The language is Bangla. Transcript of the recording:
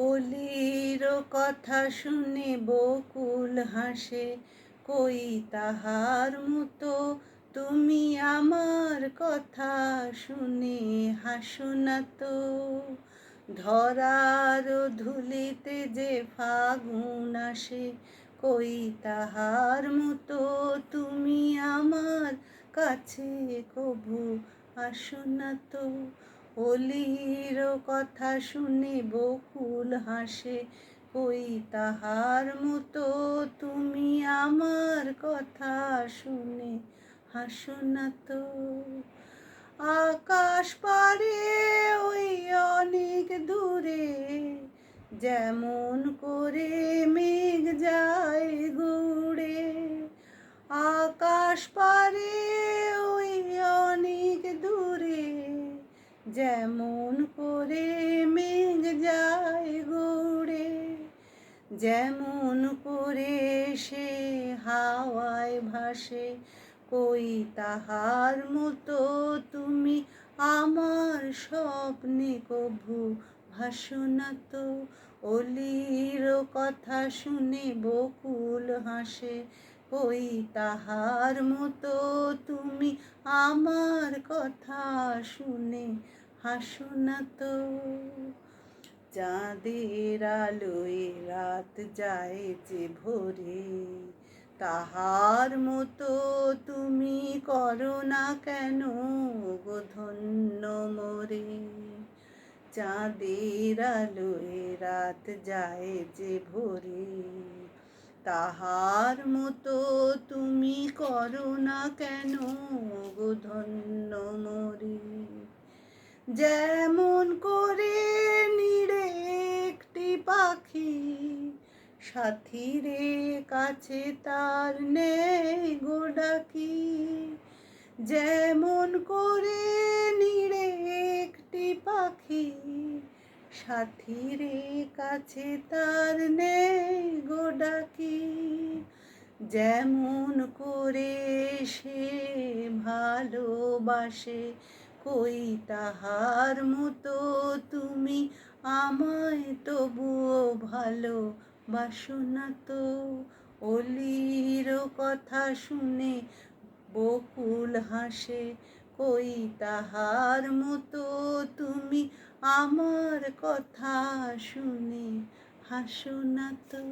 অলির কথা শুনে বকুল হাসে, কই তাহার মতো তুমি আমার কথা শুনে হাসো না তো। ধরার ধুলিতে যে ফাগুন আসে, কই তাহার মতো তুমি আমার কাছে কভু আসো না তো। অলির কথা শুনে বকুল হাসে, কই তাহার মতো তুমি আমার কথা শুনে হাসো না তো। আকাশ পারে ওই অনেক দূরে, যেমন করে মেঘ যায় ঘুরে। আকাশ পারে ওই অনেক দূরে, যেমন করে মেঘ যায় ঘুরে। যেমন করে সে হাওয়ায় ভাসে, কই তাহার মতো তুমি আমার স্বপ্নে কভু ভাসো না তো। অলির কথা শুনে বকুল হাসে, কই তাহার মতো তুমি আমার কথা শুনে হাসো না তো। চাঁদের আলোয় রাত যায় যে ভরে, তাহার মতো তুমি করো না কেন গো ধন্য মোরে। চাঁদের আলোয় রাত যায় যে ভরে, তাহার মতো তুমি করো না কেন গো ধন্য মোরে। যেমন করে নিড়ে একটি পাখি, সাথীরে কাছে তার নেই গো ডাকি। যেমন করে নিড়ে একটি পাখি, সাথীরে কাছে তার নেই গো ডাকি। যেমন করে সে ভালোবাসে, কই তাহার মতো তুমি আমায় তবুও ভালোবাসো না তো। অলির কথা শুনে বকুল হাসে, কই তাহার মতো তুমি আমার কথা শুনে হাসো না তো।